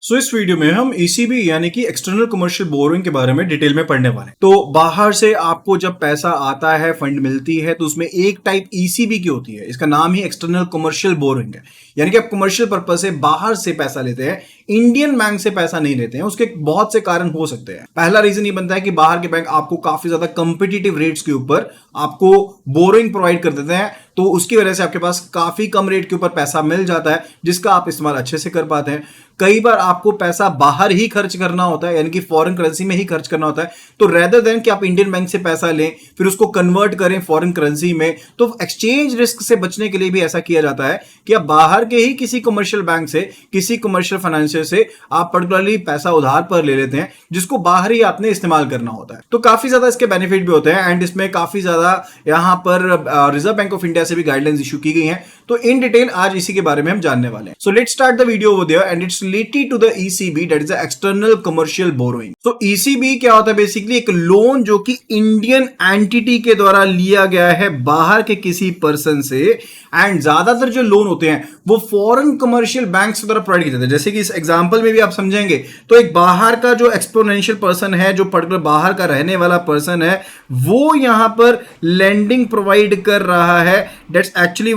सो इस वीडियो में हम ईसीबी यानी कि एक्सटर्नल कमर्शियल बोरोइंग के बारे में डिटेल में पढ़ने वाले हैं। तो बाहर से आपको जब पैसा आता है, फंड मिलती है, तो उसमें एक टाइप ईसीबी की होती है। इसका नाम ही एक्सटर्नल कमर्शियल बोरोइंग है, यानी कि आप कमर्शियल पर्पज से बाहर से पैसा लेते हैं, इंडियन बैंक से पैसा नहीं लेते हैं। उसके बहुत से कारण हो सकते हैं। पहला रीजन ये बनता है कि बाहर के बैंक आपको काफी ज्यादा कंपिटिटिव रेट्स के ऊपर आपको बोरोइंग प्रोवाइड कर देते हैं, तो उसकी वजह से आपके पास काफी कम रेट के ऊपर पैसा मिल जाता है, जिसका आप इस्तेमाल अच्छे से कर पाते हैं। कई बार आपको पैसा बाहर ही खर्च करना होता है, यानी कि फॉरेन करेंसी में ही खर्च करना होता है। तो रेदर देन कि आप इंडियन बैंक से पैसा लें फिर उसको कन्वर्ट करें फॉरेन करेंसी में, तो एक्सचेंज रिस्क से बचने के लिए भी ऐसा किया जाता है कि आप बाहर के ही किसी कमर्शियल बैंक से, किसी कमर्शियल फाइनेंशियल से आप पर्टिकुलरली पैसा उधार पर ले लेते हैं, जिसको बाहर ही आपने इस्तेमाल करना होता है। तो काफी ज्यादा इसके बेनिफिट भी होते हैं एंड इसमें काफी ज्यादा यहां पर रिजर्व बैंक ऑफ इंडिया से भी गाइडलाइंस इशू की गई हैं। तो इन डिटेल आज इसी के बारे में हम जानने वाले हैं। So let's start the video over there and it's related to the ECB, that is the external commercial borrowing. तो ईसीबी क्या होता है? बेसिकली एक लोन जो कि इंडियन एंटिटी के द्वारा लिया गया है बाहर के किसी पर्सन से, एंड ज्यादातर जो लोन होते हैं वो फॉरेन कमर्शियल बैंक्स के द्वारा प्रोवाइड किए जाते हैं। जैसे कि इस एग्जांपल में भी आप समझेंगे तो एक बाहर का जो एक्सपोनेंशियल पर्सन है, जो पर्टिकुलर बाहर का रहने वाला पर्सन है, वो यहां पर लेंडिंग प्रोवाइड कर रहा है। That's actually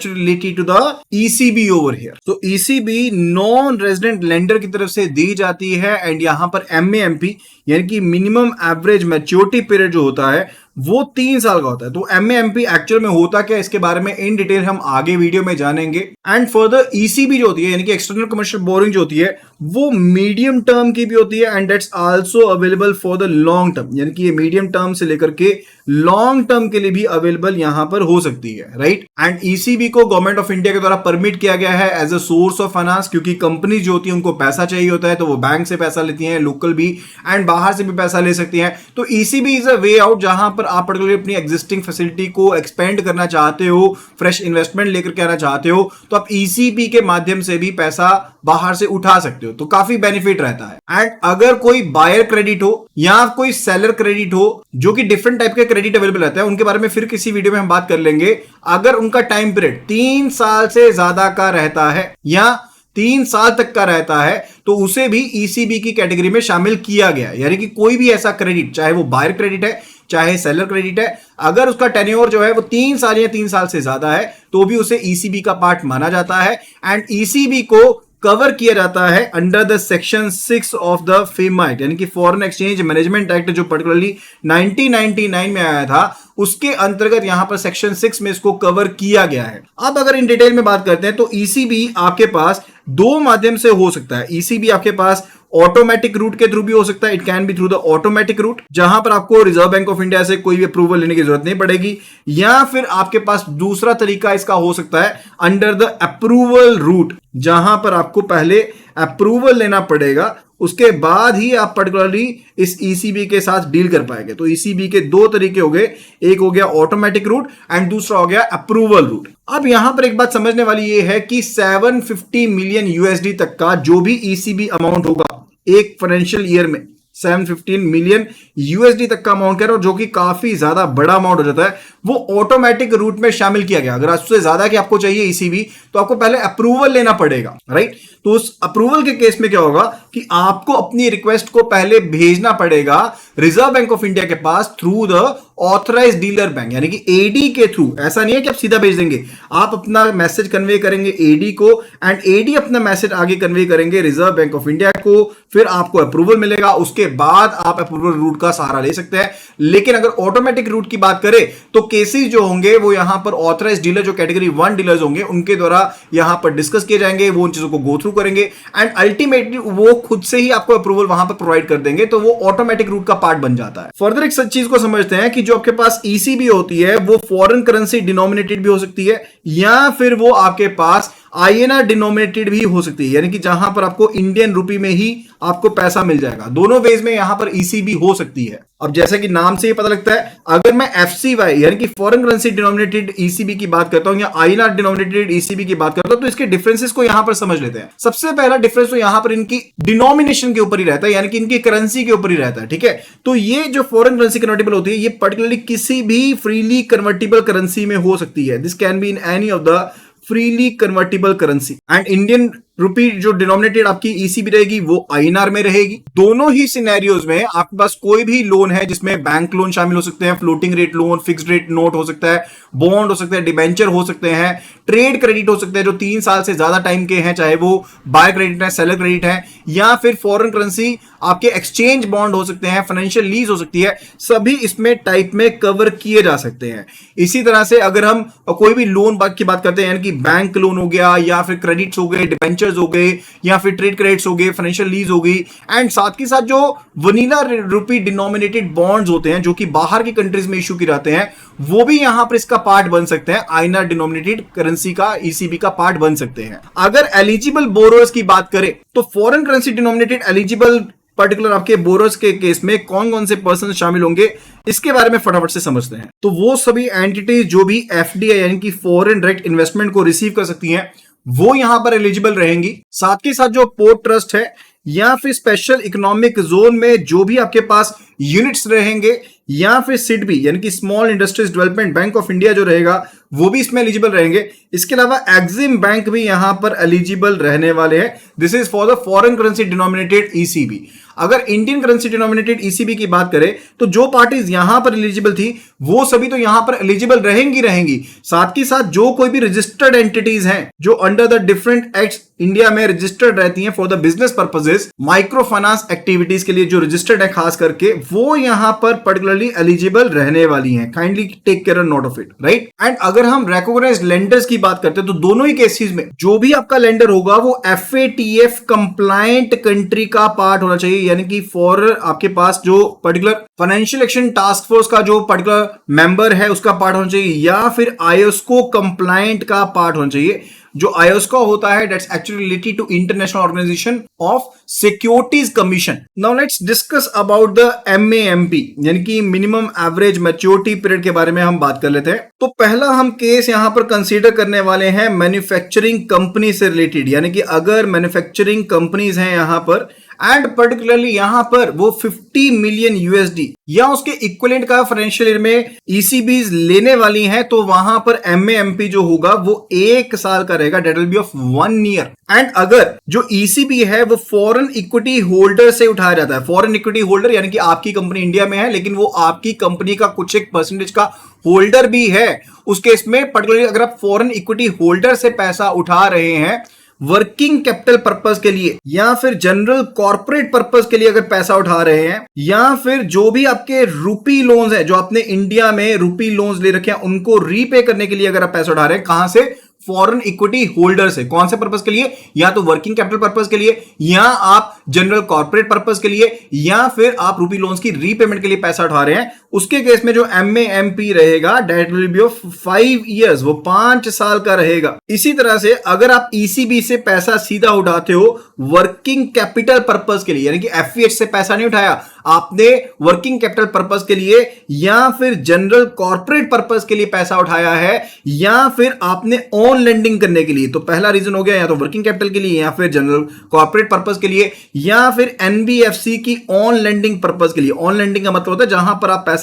related to the ECB over here. तो ईसीबी नॉन रेजिडेंट लेंडर की तरफ से दी जाती है एंड यहां पर एमएएमपी यानी कि मिनिमम एवरेज मैच्योरिटी पीरियड जो होता है वो 3 साल का होता है। तो एमएएमपी एक्चुअल में होता क्या, इसके बारे में इन डिटेल हम आगे वीडियो में जानेंगे। एंड फर्दर ईसीबी जो होती है यानी कि एक्सटर्नल कमर्शियल बोरोइंग जो होती है वो मीडियम टर्म की भी होती है and that's also available for the long term, यानी कि ये मीडियम टर्म से लेकर के लॉन्ग टर्म के लिए भी अवेलेबल यहां पर हो सकती है, राइट। एंड ईसीबी को गवर्नमेंट ऑफ इंडिया के द्वारा परमिट किया गया है as a source of finance, क्योंकि कंपनी जो होती है उनको पैसा चाहिए होता है, तो वो बैंक से पैसा लेती हैं, लोकल भी एंड बाहर से भी पैसा ले सकती हैं। तो ECB is a way out जहां पर आप पर्टिकुलरली अपनी एग्जिस्टिंग फैसिलिटी को एक्सपेंड करना चाहते हो, फ्रेश इन्वेस्टमेंट लेकर के आना चाहते हो, तो आप ईसीबी के माध्यम से भी पैसा बाहर से उठा सकते हो। तो काफी बेनिफिट रहता है। एंड अगर कोई बायर क्रेडिट हो या कोई सेलर क्रेडिट हो, जो कि डिफरेंट टाइप के क्रेडिट अवेलेबल रहता है, उनके बारे में फिर किसी वीडियो में हम बात कर लेंगे। अगर उनका टाइम पीरियड 3 साल से ज्यादा का रहता है या 3 साल तक का रहता है, तो उसे भी ईसीबी की कैटेगरी में शामिल किया गया है। यानी कि कोई भी ऐसा क्रेडिट, चाहे वो बायर क्रेडिट है चाहे सेलर क्रेडिट है, अगर उसका टेन्योर जो है वो 3 साल या 3 साल से ज्यादा है, तो भी उसे ईसीबी का पार्ट माना जाता है। एंड ईसीबी को कवर किया जाता है under the section 6 of the FEMA act, यानी कि फॉरेन एक्सचेंज मैनेजमेंट एक्ट, जो पर्टिकुलरली 1999 में आया था, उसके अंतर्गत यहां पर सेक्शन 6 में इसको कवर किया गया है। अब अगर इन डिटेल में बात करते हैं तो ईसीबी आपके पास 2 माध्यम से हो सकता है। ईसीबी आपके पास ऑटोमेटिक रूट के थ्रू भी हो सकता है, it can be through the automatic route, जहां पर आपको रिजर्व बैंक ऑफ इंडिया से कोई भी अप्रूवल लेने की जरूरत नहीं पड़ेगी, या फिर आपके पास दूसरा तरीका इसका हो सकता है अंडर द अप्रूवल रूट, जहां पर आपको पहले अप्रूवल लेना पड़ेगा, उसके बाद ही आप पर्टिकुलरली इस ईसीबी के साथ डील कर पाएंगे। तो ईसीबी के 2 तरीके हो गए, एक हो गया ऑटोमेटिक रूट एंड दूसरा हो गया अप्रूवल रूट। अब यहां पर एक बात समझने वाली ये है कि 750 मिलियन यूएसडी तक का जो भी ईसीबी अमाउंट होगा एक फाइनेंशियल ईयर में, 715 मिलियन यूएसडी तक का अमाउंट कह रहा हूं, जो कि काफी ज्यादा बड़ा अमाउंट हो जाता है, वो ऑटोमेटिक रूट में शामिल किया गया। अगर उससे ज्यादा की आपको चाहिए ईसीबी, तो आपको पहले अप्रूवल लेना पड़ेगा, राइट। तो उस अप्रूवल के केस में क्या होगा कि आपको अपनी रिक्वेस्ट को पहले भेजना पड़ेगा रिजर्व बैंक ऑफ इंडिया के पास through the authorise dealer bank, यानी कि एडी के थ्रू। ऐसा नहीं है कि आप सीधा भेज देंगे, आप अपना मैसेज कन्वे करेंगे एडी को एंड एडी अपना मैसेज आगे कन्वे करेंगे रिजर्व बैंक ऑफ इंडिया को, फिर आपको अप्रूवल मिलेगा, उसके बाद आप अप्रूवल रूट का सहारा ले सकते हैं। लेकिन अगर ऑटोमेटिक रूट की बात करें तो केसेस जो होंगे वो यहां पर ऑथराइज डीलर, जो कैटेगरी 1 डीलर्स होंगे, उनके द्वारा यहां पर डिस्कस किए जाएंगे, वो उन चीजों को गो थ्रू करेंगे एंड अल्टीमेटली वो खुद से ही आपको अप्रूवल वहां पर प्रोवाइड कर देंगे, तो वो ऑटोमेटिक रूट का पार्ट बन जाता है। फर्दर एक चीज को समझते हैं कि जो आपके पास ईसीबी होती है वो फॉरेन करेंसी डिनोमिनेटेड भी हो सकती है, या फिर वो आपके पास आईएनआर डिनोमिनेटेड भी हो सकती है, यानी कि जहां पर आपको इंडियन रुपी में ही आपको पैसा मिल जाएगा। दोनों वेज में यहां पर ईसीबी हो सकती है। अब जैसे कि नाम से ही पता लगता है, अगर मैं एफसीवाई यानी कि फॉरेन करेंसी डिनोमिनेटेड ईसीबी की बात करता हूं या आईएनआर डिनोमिनेटेड ईसीबी की बात करता हूं, तो इसके डिफरेंसेस को यहां पर समझ लेते हैं। सबसे पहला डिफरेंस तो यहां पर इनकी डिनोमिनेशन के ऊपर ही रहता है, यानी कि इनकी करेंसी के ऊपर ही रहता है, ठीक है। तो ये जो फॉरेन करेंसी कन्वर्टेबल होती है, ये पर्टिकुलरली किसी भी फ्रीली कन्वर्टेबल करेंसी में हो सकती है। This can be in any of the freely convertible currency and Indian रुपी जो डिनोमिनेटेड आपकी ईसीबी रहेगी वो आईएनआर में रहेगी। दोनों ही सिनेरियोज में आपके पास कोई भी लोन है जिसमें बैंक लोन शामिल हो सकते हैं, floating rate loan, fixed rate note हो सकता है, बॉन्ड हो सकता है, डिबेंचर हो सकते हैं, ट्रेड क्रेडिट हो सकते हैं जो 3 साल से ज्यादा टाइम के हैं, चाहे वो बाय क्रेडिट है, सेलर क्रेडिट है, या फिर फॉरेन करेंसी आपके एक्सचेंज बॉन्ड हो सकते हैं, फाइनेंशियल लीज हो सकती है, सभी इसमें टाइप में कवर किए जा सकते हैं। इसी तरह से अगर हम कोई भी लोन की बात करते हैं, यानी कि बैंक लोन हो गया, या फिर क्रेडिट्स हो गए, डिबेंचर्स हो गए, या फिर ट्रेड क्रेडिट्स हो गए, फाइनेंशियल लीज हो गई, एंड साथ के साथ जो वनीला रुपी डिनोमिनेटेड बॉन्ड्स होते हैं जो कि बाहर की कंट्रीज में इशू किए जाते हैं, वो भी यहां पर इसका पार्ट बन सकते हैं, आईएनआर डिनोमिनेटेड करेंसी का, ईसीबी का पार्ट बन सकते हैं। अगर एलिजिबल बोरोअर्स की बात करें तो foreign currency denominated eligible particular आपके बोरोअर्स के केस में कौन कौन से पर्सन शामिल होंगे, इसके बारे में फटाफट से समझते हैं। तो वो सभी एंटिटीज जो भी एफडीआई यानी कि फॉरेन डायरेक्ट इन्वेस्टमेंट को रिसीव कर सकती हैं, वो यहां पर एलिजिबल रहेंगी। साथ के साथ जो पोर्ट ट्रस्ट है या फिर स्पेशल इकोनॉमिक जोन में जो भी आपके पास यूनिट्स रहेंगे, या फिर सिडबी यानी कि small industries development bank of India जो रहेगा, वो भी इसमें एलिजिबल रहेंगे। इसके अलावा एक्सिम बैंक भी यहां पर एलिजिबल रहने वाले हैं। This is for the foreign currency denominated ECB. अगर इंडियन करेंसी डिनोमिनेटेड ईसीबी की बात करें तो जो पार्टीज यहां पर एलिजिबल थी वो सभी तो यहां पर एलिजिबल रहेंगी। साथ ही साथ जो कोई भी रजिस्टर्ड एंटिटीज हैं जो under the different acts India में रजिस्टर्ड रहती हैं for the business purposes, micro finance activities के लिए जो रजिस्टर्ड है खास करके, वो यहां पर पर्टिकुलरली एलिजिबल रहने वाली हैं। Kindly take care note of it, right. And अगर हम रिकॉग्नाइज्ड लेंडर्स की बात करते हैं तो दोनों ही केसेस में जो भी आपका लेंडर होगा वो एफएटीएफ कंप्लायंट कंट्री का पार्ट होना चाहिए, यानी कि फॉर आपके पास जो particular financial action task force का जो पर्टिकुलर मेंबर है उसका पार्ट होना चाहिए, या फिर आईएसको कंप्लायंट का पार्ट होना चाहिए। जो आईएसको होता है that's actually related to International Organization of Securities Commission. Now let's discuss about the MAMP यानी कि मिनिमम एवरेज मैच्योरिटी पीरियड के बारे में हम बात कर लेते हैं। तो पहला हम केस यहां पर कंसीडर करने वाले हैं मैन्युफैक्चरिंग कंपनी से रिलेटेड, यानी कि अगर मैन्युफैक्चरिंग कंपनीज हैं यहां पर एंड पर्टिकुलरली यहां पर वो 50 मिलियन यूएसडी या उसके इक्विवेलेंट का फाइनेंशियल ईयर में ईसीबीज लेने वाली हैं, तो वहां पर एमएएमपी जो होगा वो 1 साल का रहेगा, debt will be of 1 year. And अगर जो ईसीबी है वो फॉरेन इक्विटी होल्डर से उठाया जाता है, फॉरेन इक्विटी होल्डर यानी कि आपकी कंपनी इंडिया में है लेकिन वो आपकी कंपनी का कुछ एक परसेंटेज का होल्डर भी है, उस केस में पर्टिकुलरली अगर आप फॉरेन इक्विटी होल्डर से पैसा उठा रहे हैं वर्किंग कैपिटल पर्पस के लिए या फिर जनरल कॉर्पोरेट पर्पस के लिए अगर पैसा उठा रहे हैं, या फिर जो भी आपके रुपी लोन्स है जो आपने इंडिया में रुपी लोन्स ले रखे हैं उनको रीपे करने के लिए अगर आप पैसा उठा रहे हैं, कहां से? फॉरेन इक्विटी होल्डर से। कौन से पर्पस के लिए? या तो वर्किंग कैपिटल पर्पस के लिए, या आप जनरल कॉर्पोरेट पर्पस के लिए, या फिर आप रुपी लोन्स की रीपेमेंट के लिए पैसा उठा रहे हैं, उसके केस में जो एमएएमपी रहेगा that will be of 5 years, वो 5 साल का रहेगा। इसी तरह से अगर आप ईसीबी से पैसा सीधा उठाते हो वर्किंग कैपिटल पर्पस के लिए, यानी कि एफईएच से पैसा नहीं उठाया आपने, वर्किंग कैपिटल पर्पस के लिए या फिर जनरल कॉर्पोरेट पर्पस के लिए पैसा उठाया है, या फिर आपने ऑन लेंडिंग करने के लिए, तो पहला रीजन हो गया या तो वर्किंग कैपिटल के लिए या फिर जनरल कॉर्पोरेट पर्पस के लिए, या फिर एनबीएफसी की ऑन लेंडिंग पर्पस के लिए। ऑन लेंडिंग का मतलब होता है जहां पर आप पैसा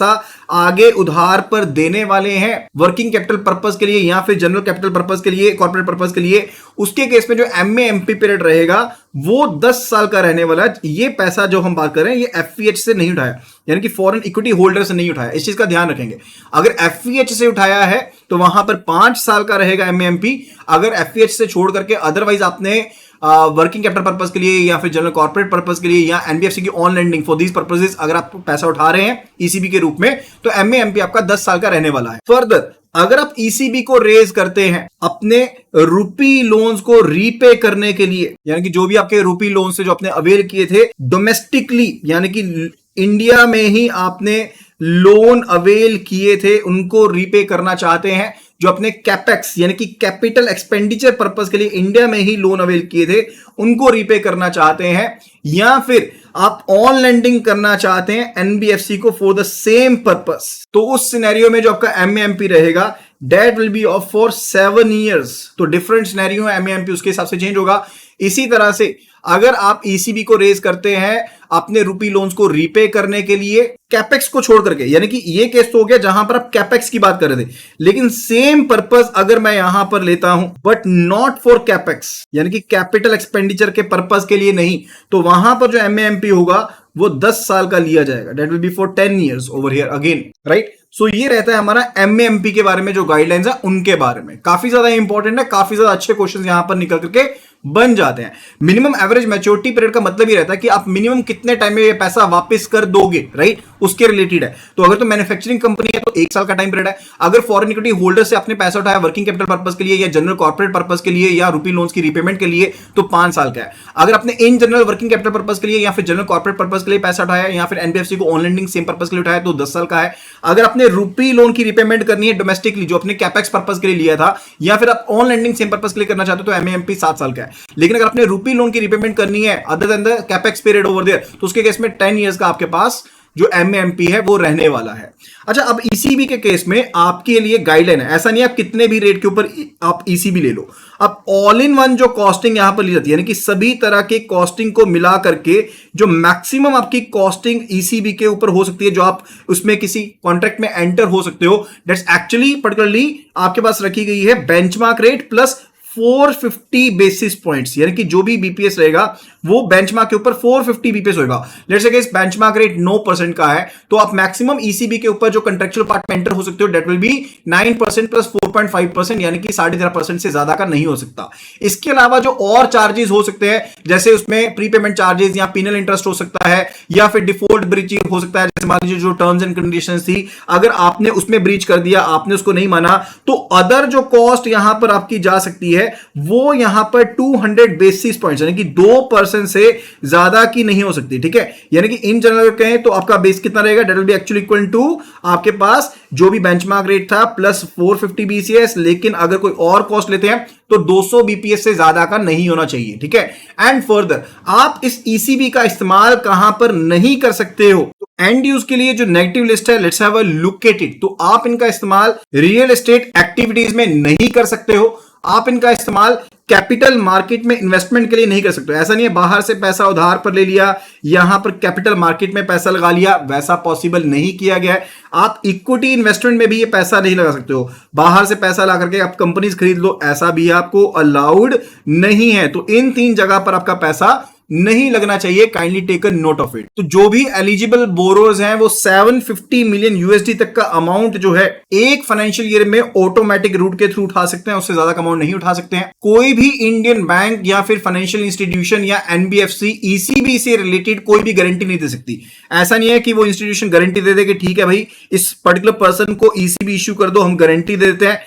आगे उधार पर देने वाले हैं, वर्किंग कैपिटल पर्पस के लिए या फिर जनरल कैपिटल पर्पस के लिए, कॉर्पोरेट पर्पस के लिए। उसके केस में जो एमएएमपी पीरियड रहेगा वो 10 साल का रहने वाला है। ये पैसा जो हम बात कर रहे हैं ये एफईएच से नहीं उठाया, यानी कि फॉरेन इक्विटी होल्डर से नहीं उठाया, इस चीज का ध्यान रखेंगे। अगर एफईएच से उठाया है तो वहां पर 5 साल का रहेगा एमएएमपी। अगर एफईएच से छोड़ करके अदरवाइज आपने वर्किंग कैपिटल पर्पस के लिए या फिर जनरल कॉर्पोरेट पर्पस के लिए या एनबीएफसी की on lending for these purposes अगर आप पैसा उठा रहे हैं ईसीबी के रूप में, तो एमएएमपी आपका 10 साल का रहने वाला है। फर्दर अगर आप ईसीबी को रेज करते हैं अपने रुपी लोन्स को रीपे करने के लिए, यानी कि जो भी आपके रुपी लोन से जो आपने अवेल किए थे डोमेस्टिकली, यानी कि इंडिया में ही आपने लोन अवेल किए थे, उनको रीपे करना चाहते हैं, जो अपने कैपेक्स यानी कि कैपिटल एक्सपेंडिचर पर्पस के लिए इंडिया में ही लोन अवेल किए थे उनको रीपे करना चाहते हैं, या फिर आप ऑन लेंडिंग करना चाहते हैं एनबीएफसी को फॉर द सेम पर्पस, तो उस सिनेरियो में जो आपका एमएएमपी रहेगा that will be of for 7 years. तो डिफरेंट सिनेरियो है, एमएएमपी उसके हिसाब से चेंज होगा। इसी तरह से अगर आप ईसीबी को रेज करते हैं अपने रूपी लोन्स को रीपे करने के लिए कैपेक्स को छोड़ करके, यानी कि ये केस तो हो गया जहां पर आप कैपेक्स की बात कर रहे थे, लेकिन सेम पर्पस अगर मैं यहां पर लेता हूं बट नॉट फॉर कैपेक्स, यानी कि कैपिटल एक्सपेंडिचर के पर्पस के लिए नहीं, तो वहां पर जो एमएएमपी होगा वो 10 साल का लिया जाएगा। That will be for 10 years over here again, right. So ये रहता है हमारा एमएएमपी के बारे में जो गाइडलाइंस है उनके बारे में, काफी ज्यादा इंपॉर्टेंट है, काफी ज्यादा अच्छे क्वेश्चंस यहां पर निकल करके बन जाते हैं। मिनिमम एवरेज मैच्योरिटी पीरियड का मतलब ये रहता है कि आप मिनिमम कितने टाइम में ये पैसा वापस कर दोगे, राइट, उसके रिलेटेड है। तो अगर तो मैन्युफैक्चरिंग कंपनी है तो 1 साल का टाइम पीरियड है। अगर फॉरेन इक्विटी होल्डर से आपने पैसा उठाया वर्किंग कैपिटल पर्पस के लिए या जनरल कॉर्पोरेट पर्पस के लिए या रूपी लोन्स की रीपेमेंट के लिए तो 5 साल का है। अगर आपने in general working capital purpose के लिए या फिर जनरल कॉर्पोरेट पर्पस के लिए पैसा उठाया या फिर एनबीएफसी को ऑन लेंडिंग सेम पर्पस के लिए उठाया तो 10 साल का है। अगर आपने रूपी लोन की रीपेमेंट करनी है डोमेस्टिकली जो अपने कैपेक्स पर्पस के लिए लिया था या फिर आप ऑन लेंडिंग सेम पर्पस के लिए करना चाहते हो तो एमएएमपी 7 साल का है। लेकिन अगर आपने रूपी लोन की रीपेमेंट करनी है other than the capex period over there तो उसके केस में 10 years का आपके पास जो एमएएमपी है वो रहने वाला है। अच्छा, अब ईसीबी के केस में आपके लिए गाइडलाइन है, ऐसा नहीं आप कितने भी रेट के ऊपर आप ईसीबी ले लो। अब ऑल इन वन जो कॉस्टिंग यहां पर ली जाती है, यानी कि सभी तरह के कॉस्टिंग को मिला करके जो मैक्सिमम आपकी कॉस्टिंग ईसीबी के ऊपर हो सकती है, जो आप उसमें किसी कॉन्ट्रैक्ट में एंटर हो सकते हो, दैट्स एक्चुअली पर्टिकुलरली आपके पास रखी गई है benchmark rate plus 450 basis points, यानी कि जो भी बीपीएस रहेगा वो बेंचमार्क के ऊपर 450 बीपीएस होगा। लेट्स से इस बेंचमार्क रेट 9% का है तो आप मैक्सिमम ईसीबी के ऊपर जो कंट्रेक्चुअल पार्ट में एंटर हो सकते हो दैट विल बी 9% प्लस 4.5%, यानी कि 13.5% से ज्यादा का नहीं हो सकता। इसके अलावा जो और चार्जेस हो सकते हैं जैसे उसमें प्रीपेमेंट चार्जेस या पिनल इंटरेस्ट हो सकता है या फिर डिफॉल्ट ब्रीचिंग हो सकता है। जैसे मान लीजिए जो टर्म्स एंड कंडीशंस थी अगर आपने उसमें ब्रीच कर दिया, आपने उसको नहीं माना, तो अदर जो कॉस्ट यहां पर आपकी जा सकती है वो यहां पर 200 बेसिस पॉइंट्स, यानी कि 2% से ज्यादा की नहीं हो सकती। ठीक है, यानी कि इन जनरल कहें तो आपका बेस कितना रहेगा, that will be actually equal to आपके पास जो भी बेंचमार्क रेट था प्लस 450 बीसीएस, लेकिन अगर कोई और कॉस्ट लेते हैं तो 200 बीपीएस से ज्यादा का नहीं होना चाहिए। ठीक है, एंड फर्दर आप इस ईसीबी का इस्तेमाल कहां पर नहीं कर सकते हो, एंड यूज के लिए जो नेगेटिव लिस्ट है let's have a look at it. तो आप इनका इस्तेमाल रियल एस्टेट एक्टिविटीज में नहीं कर सकते हो, आप इनका इस्तेमाल कैपिटल मार्केट में इन्वेस्टमेंट के लिए नहीं कर सकते। ऐसा नहीं है बाहर से पैसा उधार पर ले लिया यहां पर कैपिटल मार्केट में पैसा लगा लिया, वैसा पॉसिबल नहीं किया गया है। आप इक्विटी इन्वेस्टमेंट में भी ये पैसा नहीं लगा सकते हो, बाहर से पैसा ला करके आप कंपनीज खरीद लो, ऐसा भी आपको अलाउड नहीं है। तो इन 3 जगह पर आपका पैसा नहीं लगना चाहिए, kindly take a note of it. तो जो भी एलिजिबल बोरोज हैं वो 750 मिलियन यूएसडी तक का अमाउंट जो है एक फाइनेंशियल ईयर में ऑटोमेटिक रूट के थ्रू उठा सकते हैं, उससे ज्यादा का अमाउंट नहीं उठा सकते हैं। कोई भी इंडियन बैंक या फिर फाइनेंशियल इंस्टीट्यूशन या एनबीएफसी ईसीबी से रिलेटेड कोई भी गारंटी नहीं दे सकती। ऐसा नहीं है कि वो इंस्टीट्यूशन गारंटी दे दे कि ठीक है भाई इस पर्टिकुलर पर्सन को ईसीबी इश्यू कर दो, हम गारंटी दे देते हैं,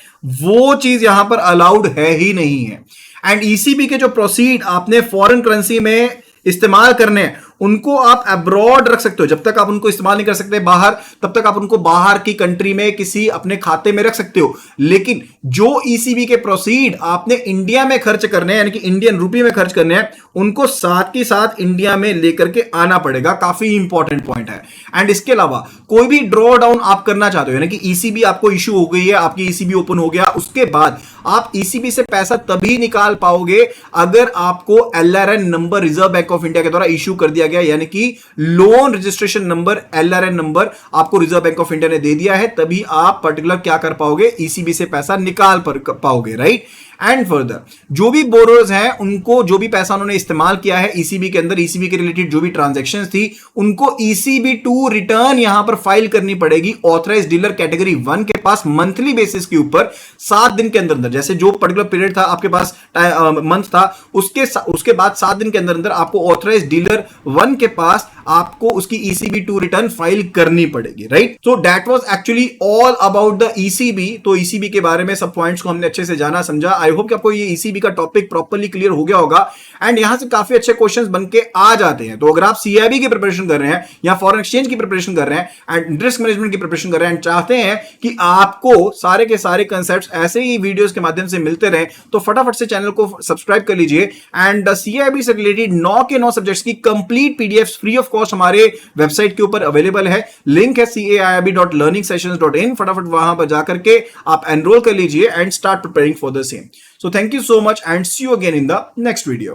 वो चीज यहां पर अलाउड है ही नहीं है। एंड ईसीबी के जो प्रोसीड आपने फॉरेन करेंसी में इस्तेमाल करने हैं उनको आप अब्रॉड रख सकते हो। जब तक आप उनको इस्तेमाल नहीं कर सकते बाहर, तब तक आप उनको बाहर की कंट्री में किसी अपने खाते में रख सकते हो। लेकिन जो ईसीबी के प्रोसीड आपने इंडिया में खर्च करने हैं, यानी कि इंडियन रुपये में खर्च करने हैं, उनको साथ के साथ इंडिया में लेकर के आना पड़ेगा। काफी इंपॉर्टेंट पॉइंट है। एंड इसके अलावा कोई भी ड्रॉ डाउन आप करना चाहते हो, यानी कि ईसीबी आपको इश्यू हो गई है, आपकी ईसीबी ओपन हो गया, उसके बाद आप ईसीबी से पैसा तभी निकाल पाओगे अगर आपको LRN number Reserve Bank of India के द्वारा इश्यू कर दिया गया, यानी कि loan registration number LRN number आपको रिजर्व बैंक ऑफ इंडिया ने दे दिया है, तभी आप पर्टिकुलर क्या कर पाओगे, ईसीबी से पैसा निकाल पाओगे, राइट। एंड फर्दर जो भी बोरोर्स हैं उनको जो भी पैसा उन्होंने इस्तेमाल किया है ईसीबी के अंदर, ईसीबी के रिलेटेड जो भी ट्रांजैक्शंस थी, उनको ईसीबी 2 रिटर्न यहां पर फाइल करनी पड़ेगी ऑथराइज्ड डीलर कैटेगरी 1 के पास मंथली बेसिस के ऊपर 7 दिन के अंदर अंदर। जैसे जो पर्टिकुलर पीरियड था आपके पास मंथ था, उसके बाद 7 दिन के अंदर अंदर आपको ऑथराइज्ड डीलर 1 के पास आपको उसकी ईसीबी 2 रिटर्न फाइल करनी पड़ेगी, right. So that was actually all about the ECB. तो ईसीबी के बारे में सब पॉइंट्स को हमने अच्छे से जाना समझा। आई होप कि आपको ये ईसीबी का टॉपिक प्रॉपर्ली क्लियर हो गया होगा एंड यहां से काफी अच्छे क्वेश्चंस बनके आ जाते हैं। तो अगर आप सीआईबी की प्रिपरेशन कर रहे हैं या फॉरेन एक्सचेंज की प्रिपरेशन कर रहे हैं एंड रिस्क मैनेजमेंट की प्रिपरेशन कर रहे हैं एंड चाहते हैं कि आपको सारे के सारे कंसेप्ट्स ऐसे ही वीडियोस के माध्यम से मिलते रहे, तो फटाफट से चैनल को सब्सक्राइब कर लीजिए। एंड सीआईबी से रिलेटेड 9 के 9 सब्जेक्ट्स की complete PDFs free of cost हमारे वेबसाइट के ऊपर अवेलेबल है। लिंक है caib.learningsessions.in। फटाफट वहां पर जाकर के आप एनरोल कर लीजिए and start preparing for the same. So thank you so much and see you again in the next video.